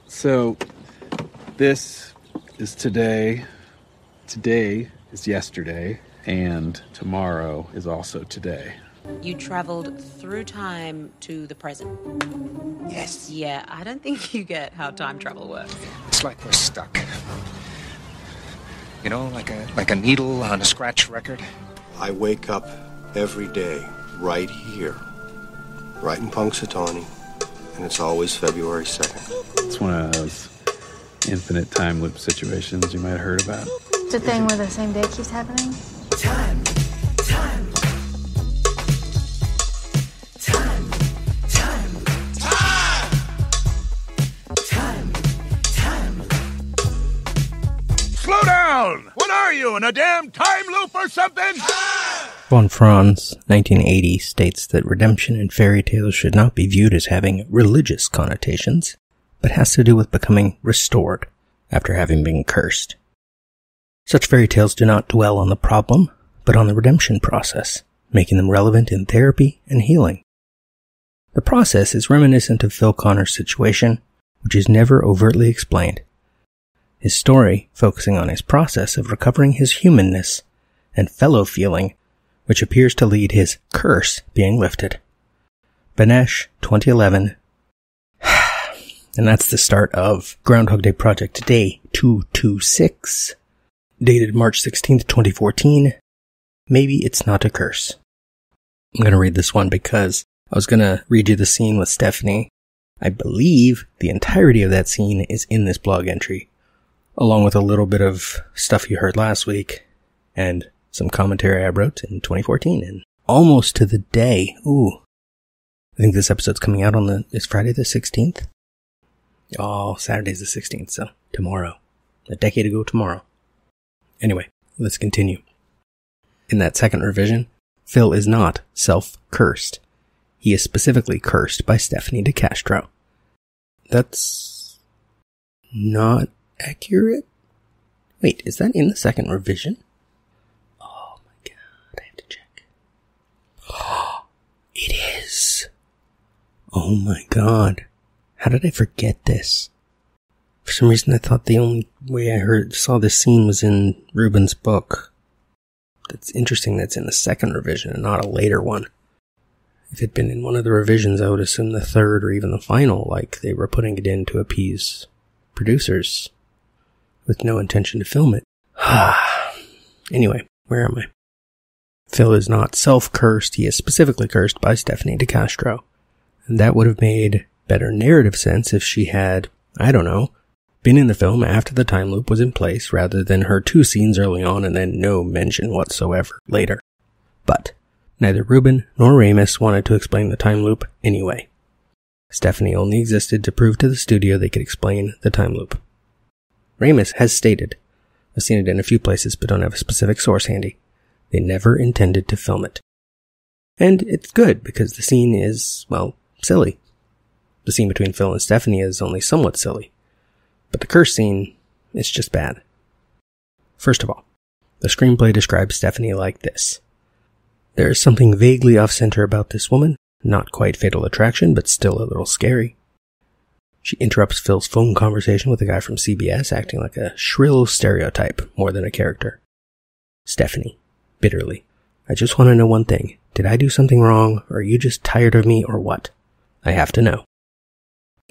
So, this is today. Today is yesterday, and tomorrow is also today. You traveled through time to the present. Yes. Yeah, I don't think you get how time travel works. It's like we're stuck. You know, like a needle on a scratch record. I wake up every day right here, right in Punxsutawney, and it's always February 2nd. It's one of those infinite time loop situations you might have heard about. It's a thing where the same day keeps happening. Time. Slow down! What are you, in a damn time loop or something? Von Franz, 1980, states that redemption in fairy tales should not be viewed as having religious connotations, but has to do with becoming restored after having been cursed. Such fairy tales do not dwell on the problem, but on the redemption process, making them relevant in therapy and healing. The process is reminiscent of Phil Connor's situation, which is never overtly explained. His story focusing on his process of recovering his humanness and fellow feeling, which appears to lead his curse being lifted. Banesh, 2011. And that's the start of Groundhog Day Project Day 226, dated March 16th, 2014. Maybe it's not a curse. I'm going to read this one because I was going to read you the scene with Stephanie. I believe the entirety of that scene is in this blog entry, along with a little bit of stuff you heard last week and some commentary I wrote in 2014 and almost to the day. Ooh. I think this episode's coming out on it's Friday the 16th? Oh, Saturday's the 16th, so tomorrow. A decade ago tomorrow. Anyway, let's continue. In that second revision, Phil is not self-cursed. He is specifically cursed by Stephanie decastro. That's not accurate? Wait, is that in the second revision? Oh my god, I have to check. It is. Oh my god. How did I forget this? For some reason I thought the only way I saw this scene was in Ruben's book. That's interesting that's in the second revision and not a later one. If it'd been in one of the revisions, I would assume the third or even the final, like they were putting it in to appease producers with no intention to film it. Anyway, where am I? Phil is not self-cursed, he is specifically cursed by Stephanie decastro. And that would have made better narrative sense if she had, I don't know, been in the film after the time loop was in place rather than her 2 scenes early on and then no mention whatsoever later. But neither Ruben nor Ramis wanted to explain the time loop anyway. Stephanie only existed to prove to the studio they could explain the time loop. Ramis has stated, I've seen it in a few places but don't have a specific source handy, they never intended to film it. And it's good because the scene is, well, silly. The scene between Phil and Stephanie is only somewhat silly. But the curse scene is just bad. First of all, the screenplay describes Stephanie like this. There is something vaguely off-center about this woman, not quite fatal attraction, but still a little scary. She interrupts Phil's phone conversation with a guy from CBS, acting like a shrill stereotype more than a character. Stephanie, bitterly, I just want to know one thing. Did I do something wrong, or are you just tired of me, or what? I have to know.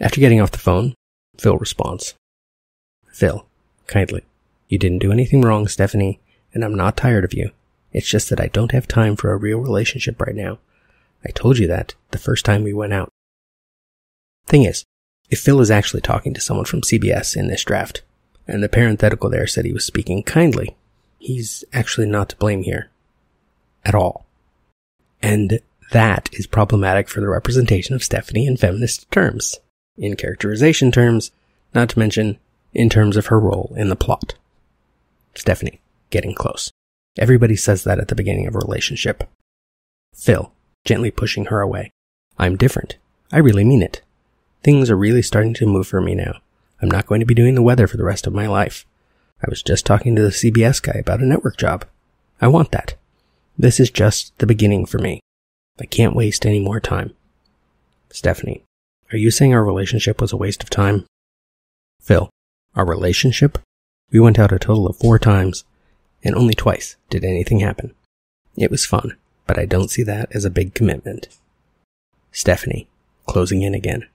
After getting off the phone, Phil responds. Phil, kindly, you didn't do anything wrong, Stephanie, and I'm not tired of you. It's just that I don't have time for a real relationship right now. I told you that the first time we went out. Thing is, if Phil is actually talking to someone from CBS in this draft, and the parenthetical there said he was speaking kindly, he's actually not to blame here. At all. And that is problematic for the representation of Stephanie in feminist terms, in characterization terms, not to mention in terms of her role in the plot. Stephanie, getting close. Everybody says that at the beginning of a relationship. Phil, gently pushing her away. I'm different. I really mean it. Things are really starting to move for me now. I'm not going to be doing the weather for the rest of my life. I was just talking to the CBS guy about a network job. I want that. This is just the beginning for me. I can't waste any more time. Stephanie, are you saying our relationship was a waste of time? Phil, our relationship? We went out a total of 4 times, and only twice did anything happen. It was fun, but I don't see that as a big commitment. Stephanie, closing in again.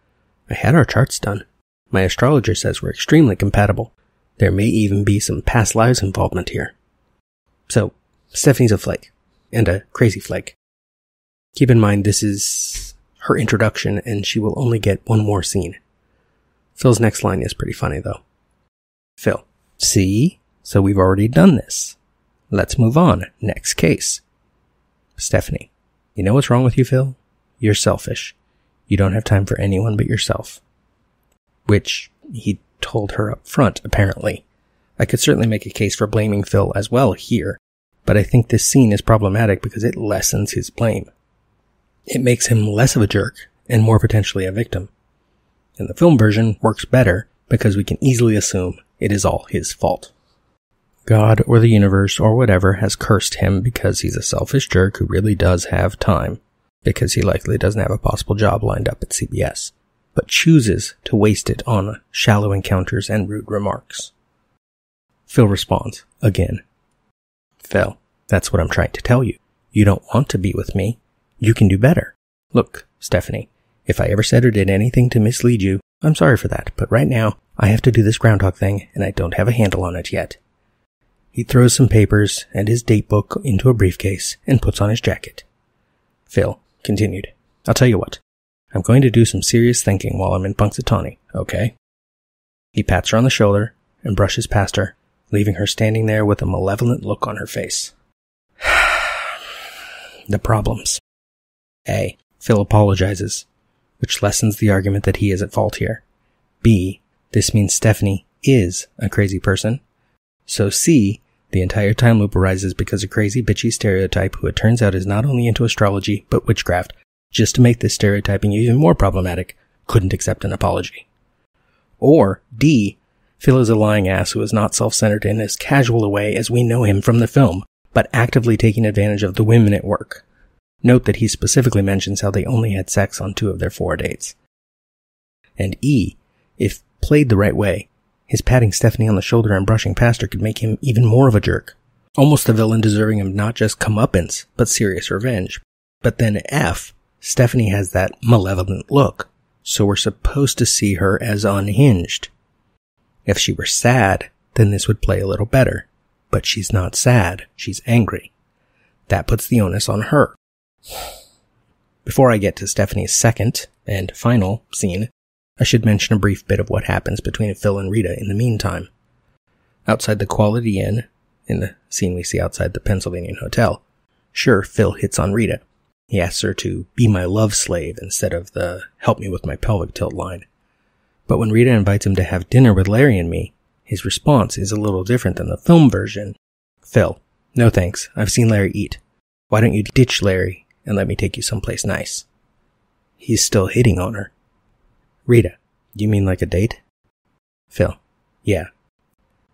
I had our charts done. My astrologer says we're extremely compatible. There may even be some past lives involvement here. So, Stephanie's a flake, and a crazy flake. Keep in mind this is her introduction, and she will only get one more scene. Phil's next line is pretty funny, though. Phil, see? So we've already done this. Let's move on. Next case. Stephanie, you know what's wrong with you, Phil? You're selfish. You don't have time for anyone but yourself. Which he told her up front, apparently. I could certainly make a case for blaming Phil as well here, but I think this scene is problematic because it lessens his blame. It makes him less of a jerk and more potentially a victim. And the film version works better because we can easily assume it is all his fault. God or the universe or whatever has cursed him because he's a selfish jerk who really does have time, because he likely doesn't have a possible job lined up at CBS, but chooses to waste it on shallow encounters and rude remarks. Phil responds, again. Phil, that's what I'm trying to tell you. You don't want to be with me. You can do better. Look, Stephanie, if I ever said or did anything to mislead you, I'm sorry for that, but right now, I have to do this groundhog thing, and I don't have a handle on it yet. He throws some papers and his date book into a briefcase and puts on his jacket. Phil continued, I'll tell you what. I'm going to do some serious thinking while I'm in Punxsutawney, okay? He pats her on the shoulder and brushes past her, leaving her standing there with a malevolent look on her face. The problems. A. Phil apologizes, which lessens the argument that he is at fault here. B. This means Stephanie is a crazy person. So C. The entire time loop arises because a crazy bitchy stereotype who it turns out is not only into astrology, but witchcraft, just to make this stereotyping even more problematic, couldn't accept an apology. Or D. Phil is a lying ass who is not self-centered in as casual a way as we know him from the film, but actively taking advantage of the women at work. Note that he specifically mentions how they only had sex on 2 of their 4 dates. And E. If played the right way, his patting Stephanie on the shoulder and brushing past her could make him even more of a jerk. Almost a villain deserving of not just comeuppance, but serious revenge. But then F. Stephanie has that malevolent look, so we're supposed to see her as unhinged. If she were sad, then this would play a little better. But she's not sad, she's angry. That puts the onus on her. Before I get to Stephanie's second and final scene, I should mention a brief bit of what happens between Phil and Rita in the meantime. Outside the Quality Inn, in the scene we see outside the Pennsylvania Hotel, sure, Phil hits on Rita. He asks her to be my love slave instead of the help me with my pelvic tilt line. But when Rita invites him to have dinner with Larry and me, his response is a little different than the film version. Phil, no thanks, I've seen Larry eat. Why don't you ditch Larry and let me take you someplace nice? He's still hitting on her. Rita, you mean like a date? Phil, yeah.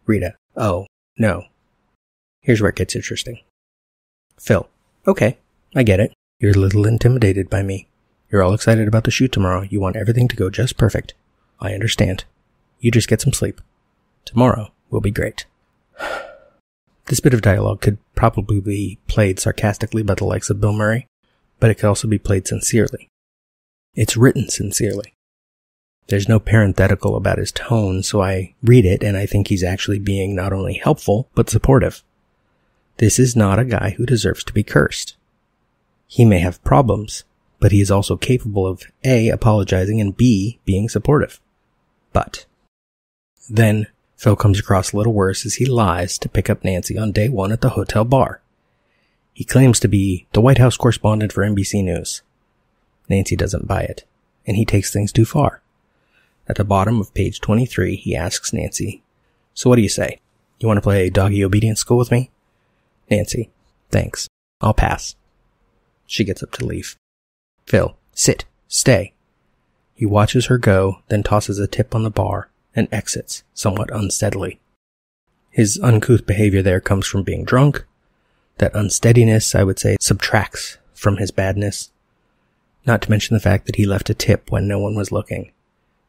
Rita, oh, no. Here's where it gets interesting. Phil, okay, I get it. You're a little intimidated by me. You're all excited about the shoot tomorrow. You want everything to go just perfect. I understand. You just get some sleep. Tomorrow will be great. This bit of dialogue could probably be played sarcastically by the likes of Bill Murray, but it could also be played sincerely. It's written sincerely. There's no parenthetical about his tone, so I read it and I think he's actually being not only helpful, but supportive. This is not a guy who deserves to be cursed. He may have problems, but he is also capable of A, apologizing, and B, being supportive. But then Phil comes across a little worse as he lies to pick up Nancy on day 1 at the hotel bar. He claims to be the White House correspondent for NBC News. Nancy doesn't buy it, and he takes things too far. At the bottom of page 23, he asks Nancy, "So what do you say? You want to play doggy obedience school with me?" Nancy, "Thanks. I'll pass." She gets up to leave. Phil, "Sit. Stay." He watches her go, then tosses a tip on the bar and exits, somewhat unsteadily. His uncouth behavior there comes from being drunk. That unsteadiness, I would say, subtracts from his badness. Not to mention the fact that he left a tip when no one was looking.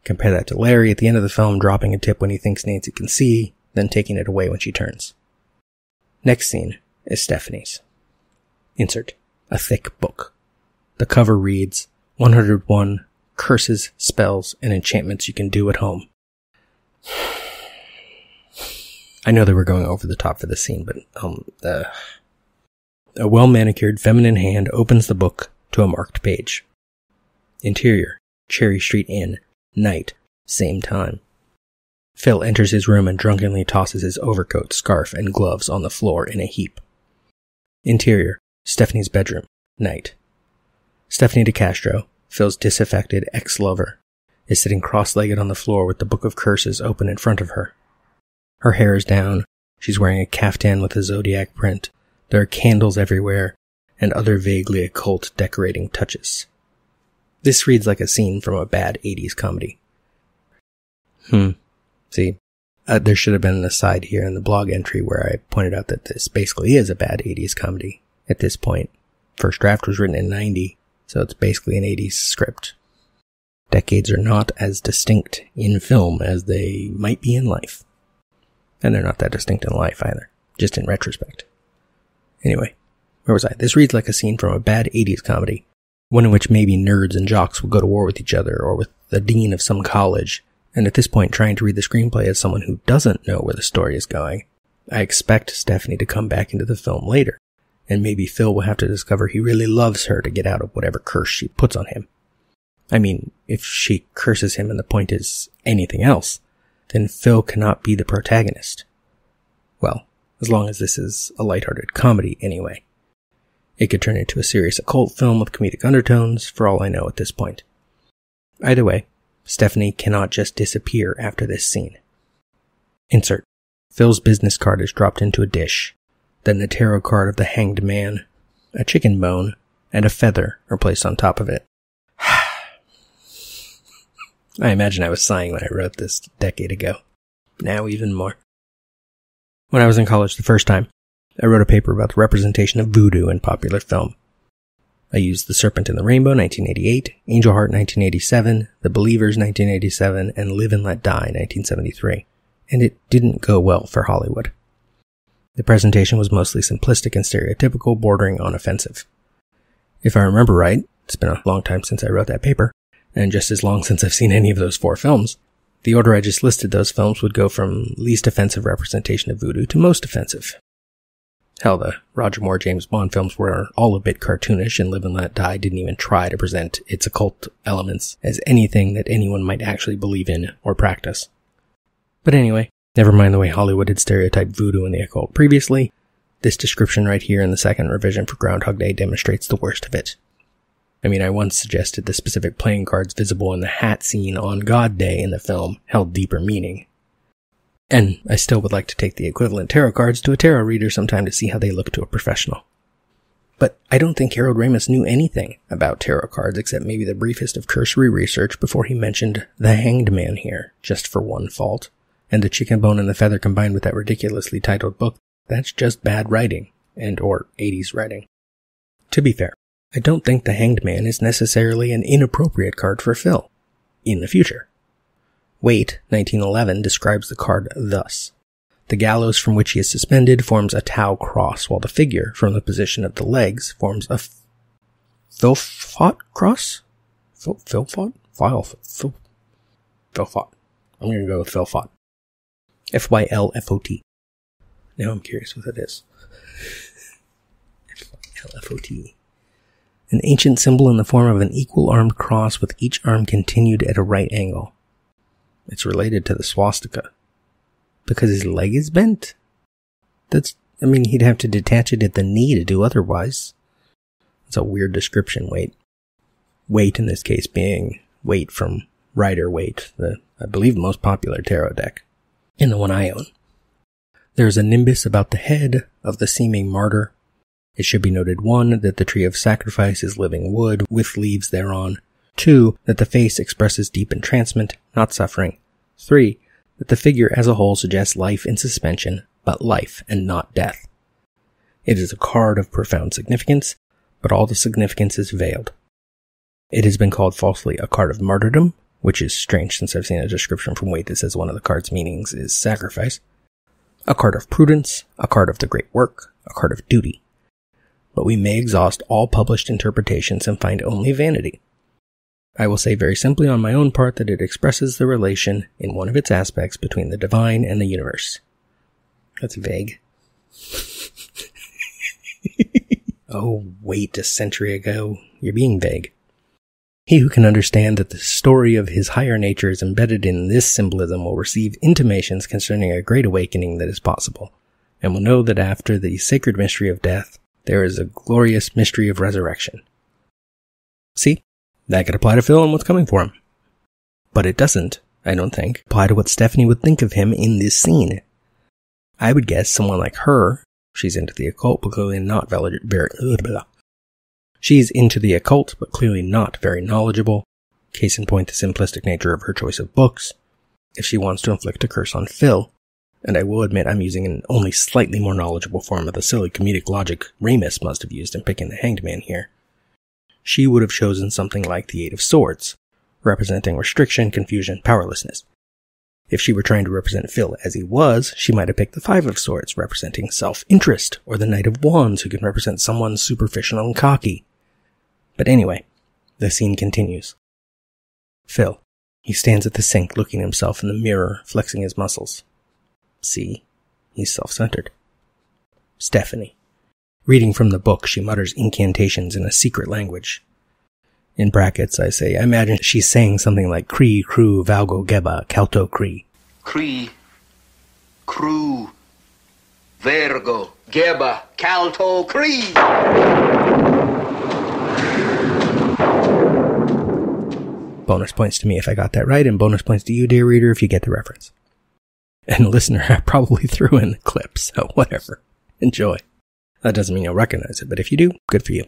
Compare that to Larry at the end of the film dropping a tip when he thinks Nancy can see, then taking it away when she turns. Next scene is Stephanie's. Insert. A thick book. The cover reads, 101 curses, spells, and enchantments you can do at home. I know they were going over the top for this scene, but a well-manicured feminine hand opens the book to a marked page. Interior, Cherry Street Inn, night, same time. Phil enters his room and drunkenly tosses his overcoat, scarf, and gloves on the floor in a heap. Interior, Stephanie's bedroom, night. Stephanie decastro, Phil's disaffected ex-lover, is sitting cross-legged on the floor with the book of curses open in front of her. Her hair is down, she's wearing a caftan with a zodiac print, there are candles everywhere, and other vaguely occult decorating touches. This reads like a scene from a bad 80s comedy. See, there should have been an aside here in the blog entry where I pointed out that this basically is a bad 80s comedy at this point. First draft was written in 90, so it's basically an 80s script. Decades are not as distinct in film as they might be in life. And they're not that distinct in life either, just in retrospect. Anyway, where was I? This reads like a scene from a bad 80s comedy, one in which maybe nerds and jocks will go to war with each other or with the dean of some college, and at this point trying to read the screenplay as someone who doesn't know where the story is going. I expect Stephanie to come back into the film later, and maybe Phil will have to discover he really loves her to get out of whatever curse she puts on him. I mean, if she curses him and the point is anything else, then Phil cannot be the protagonist. Well, as long as this is a lighthearted comedy anyway. It could turn into a serious occult film with comedic undertones, for all I know at this point. Either way, Stephanie cannot just disappear after this scene. Insert. Phil's business card is dropped into a dish. Then the tarot card of the Hanged Man, a chicken bone, and a feather are placed on top of it. I imagine I was sighing when I wrote this a decade ago. Now even more. When I was in college the first time, I wrote a paper about the representation of voodoo in popular film. I used The Serpent and the Rainbow, 1988, Angel Heart, 1987, The Believers, 1987, and Live and Let Die, 1973. And it didn't go well for Hollywood. The presentation was mostly simplistic and stereotypical, bordering on offensive. If I remember right, it's been a long time since I wrote that paper, and just as long since I've seen any of those 4 films, the order I just listed those films would go from least offensive representation of voodoo to most offensive. Hell, the Roger Moore James Bond films were all a bit cartoonish, and Live and Let Die didn't even try to present its occult elements as anything that anyone might actually believe in or practice. But anyway, never mind the way Hollywood had stereotyped voodoo and the occult previously, this description right here in the second revision for Groundhog Day demonstrates the worst of it. I mean, I once suggested the specific playing cards visible in the hat scene on God Day in the film held deeper meaning. And I still would like to take the equivalent tarot cards to a tarot reader sometime to see how they look to a professional. But I don't think Harold Ramis knew anything about tarot cards except maybe the briefest of cursory research before he mentioned the Hanged Man here, just for one fault. And the chicken bone and the feather combined with that ridiculously titled book, that's just bad writing, and or 80s writing. To be fair, I don't think the Hanged Man is necessarily an inappropriate card for Phil. In the future. Waite, 1911, describes the card thus. The gallows from which he is suspended forms a Tau cross, while the figure, from the position of the legs, forms a Philfot cross? Philfot? Philfot. I'm going to go with Philfot. F-Y-L-F-O-T. Now I'm curious what that is. F-Y-L-F-O-T. An ancient symbol in the form of an equal-armed cross with each arm continued at a right angle. It's related to the swastika. Because his leg is bent? He'd have to detach it at the knee to do otherwise. That's a weird description, Waite. Waite in this case being Waite from Rider-Waite, the, I believe, most popular tarot deck. And the one I own. There is a nimbus about the head of the seeming martyr. It should be noted 1, that the tree of sacrifice is living wood with leaves thereon. 2, that the face expresses deep entrancement, not suffering. 3, that the figure as a whole suggests life in suspension, but life and not death. It is a card of profound significance, but all the significance is veiled. It has been called falsely a card of martyrdom, which is strange since I've seen a description from Waite that says one of the card's meanings is sacrifice. A card of prudence, a card of the great work, a card of duty. But we may exhaust all published interpretations and find only vanity. I will say very simply on my own part that it expresses the relation in one of its aspects between the divine and the universe. That's vague. Oh, wait, a century ago. You're being vague. He who can understand that the story of his higher nature is embedded in this symbolism will receive intimations concerning a great awakening that is possible, and will know that after the sacred mystery of death, there is a glorious mystery of resurrection. See? That could apply to Phil and what's coming for him. But it doesn't, I don't think, apply to what Stephanie would think of him in this scene. I would guess someone like her, she's into the occult, but clearly not She's into the occult, but clearly not very knowledgeable. Case in point, the simplistic nature of her choice of books. If she wants to inflict a curse on Phil, and I will admit I'm using an only slightly more knowledgeable form of the silly comedic logic Ramus must have used in picking the Hanged Man here, she would have chosen something like the Eight of Swords, representing restriction, confusion, powerlessness. If she were trying to represent Phil as he was, she might have picked the Five of Swords, representing self-interest, or the Knight of Wands, who can represent someone superficial and cocky. But anyway, the scene continues. Phil. He stands at the sink, looking at himself in the mirror, flexing his muscles. See? He's self-centered. Stephanie. Reading from the book, she mutters incantations in a secret language. In brackets, I say, I imagine she's saying something like Cree, Crew, Valgo, Geba, Calto, Cree. Cree, Crew, Vergo, Geba, Calto, Cree. Bonus points to me if I got that right, and bonus points to you, dear reader, if you get the reference. And listener, I probably threw in the clip, so whatever. Enjoy. That doesn't mean you'll recognize it, but if you do, good for you.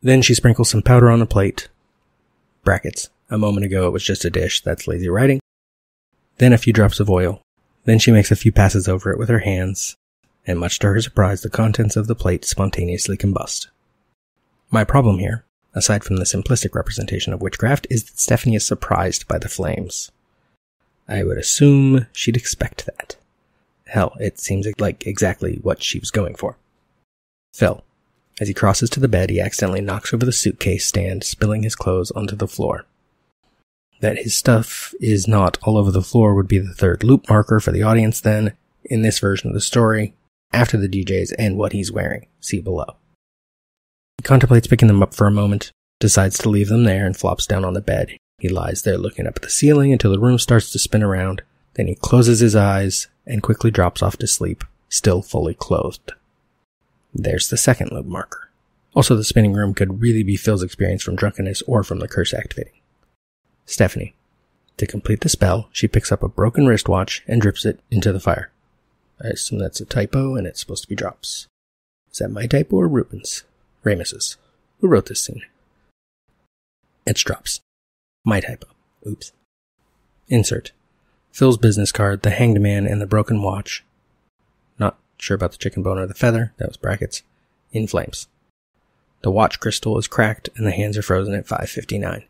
Then she sprinkles some powder on the plate. Brackets. A moment ago it was just a dish, that's lazy writing. Then a few drops of oil. Then she makes a few passes over it with her hands, and much to her surprise, the contents of the plate spontaneously combust. My problem here, aside from the simplistic representation of witchcraft, is that Stephanie is surprised by the flames. I would assume she'd expect that. Hell, it seems like exactly what she was going for. Phil. As he crosses to the bed, he accidentally knocks over the suitcase stand, spilling his clothes onto the floor. That his stuff is not all over the floor would be the third loop marker for the audience then, in this version of the story, after the DJs and what he's wearing. See below. He contemplates picking them up for a moment, decides to leave them there, and flops down on the bed. He lies there looking up at the ceiling until the room starts to spin around, then he closes his eyes and quickly drops off to sleep, still fully clothed. There's the second loop marker. Also, the spinning room could really be Phil's experience from drunkenness or from the curse activating. Stephanie. To complete the spell, she picks up a broken wristwatch and drips it into the fire. I assume that's a typo and it's supposed to be drops. Is that my typo or Ruben's? Ramus's. Who wrote this scene? It's drops. My typo. Oops. Insert. Phil's business card, the Hanged Man, and the broken watch. Not sure about the chicken bone or the feather. That was brackets. In flames. The watch crystal is cracked and the hands are frozen at 5:59.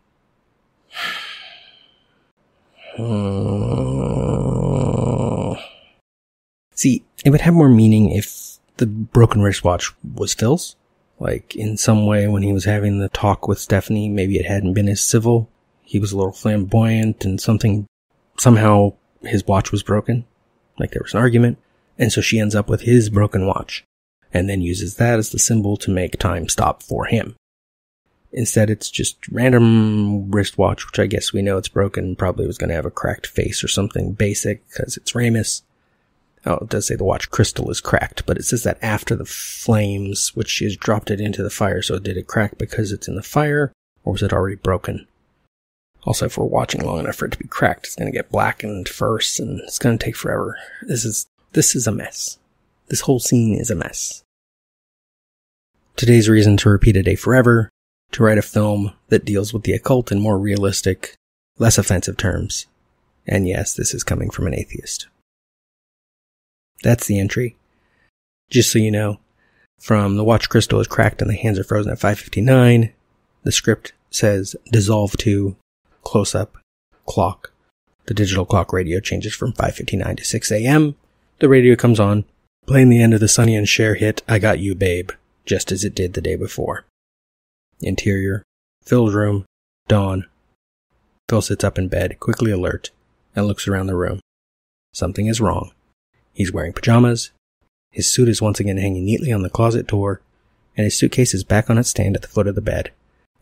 See, it would have more meaning if the broken wristwatch was Phil's. Like, in some way, when he was having the talk with Stephanie, maybe it hadn't been as civil. He was a little flamboyant and somehow his watch was broken. Like there was an argument. And so she ends up with his broken watch. And then uses that as the symbol to make time stop for him. Instead, it's just random wristwatch, which I guess we know it's broken. Probably was going to have a cracked face or something basic, because it's Ramus. Oh, it does say the watch crystal is cracked, but it says that after the flames, which she has dropped it into the fire. So did it crack because it's in the fire, or was it already broken? Also, if we're watching long enough for it to be cracked, it's going to get blackened first, and it's going to take forever. This is a mess. This whole scene is a mess. Today's reason to repeat a day forever, to write a film that deals with the occult in more realistic, less offensive terms. And yes, this is coming from an atheist. That's the entry. Just so you know, from the watch crystal is cracked and the hands are frozen at 5:59, the script says dissolve to close-up clock. The digital clock radio changes from 5:59 to 6 a.m. The radio comes on, playing the end of the Sonny and Cher hit, I Got You, Babe, just as it did the day before. Interior, Phil's room, dawn. Phil sits up in bed, quickly alert, and looks around the room. Something is wrong. He's wearing pajamas, his suit is once again hanging neatly on the closet door, and his suitcase is back on its stand at the foot of the bed.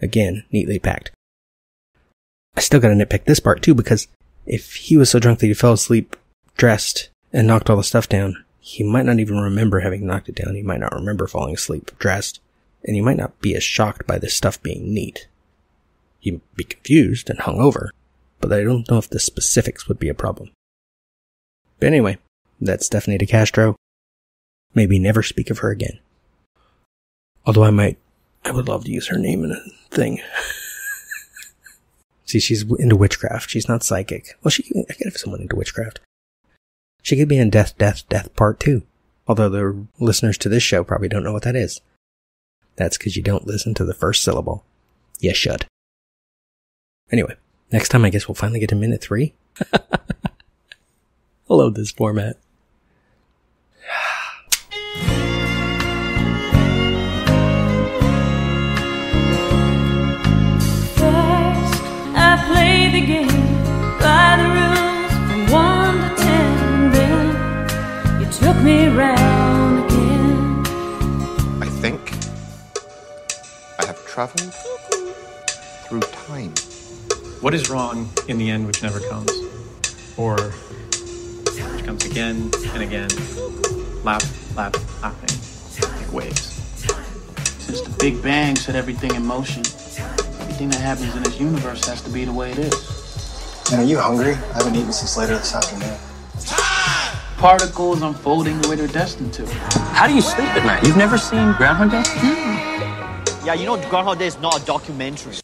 Again, neatly packed. I still gotta nitpick this part too, because if he was so drunk that he fell asleep, dressed, and knocked all the stuff down, he might not even remember having knocked it down. He might not remember falling asleep, dressed, and he might not be as shocked by this stuff being neat. He'd be confused and hungover, but I don't know if the specifics would be a problem. But anyway, that's Stephanie decastro. Maybe never speak of her again. Although I would love to use her name in a thing. See, she's into witchcraft. She's not psychic. Well, I could have someone into witchcraft. She could be in Death, Part 2. Although the listeners to this show probably don't know what that is. That's because you don't listen to the first syllable. You should. Anyway, next time I guess we'll finally get to minute 3. I love this format. First, I played the game by the rules from 1 to 10. Then you took me round again. I think I have traveled through time. What is wrong in the end which never comes? Or which comes again and again, laughing, like waves. Since the Big Bang set everything in motion, everything that happens in this universe has to be the way it is. Man, are you hungry? I haven't eaten since later this afternoon. Particles unfolding the way they're destined to. How do you sleep at night? You've never seen Groundhog Day? Yeah, you know Groundhog Day is not a documentary.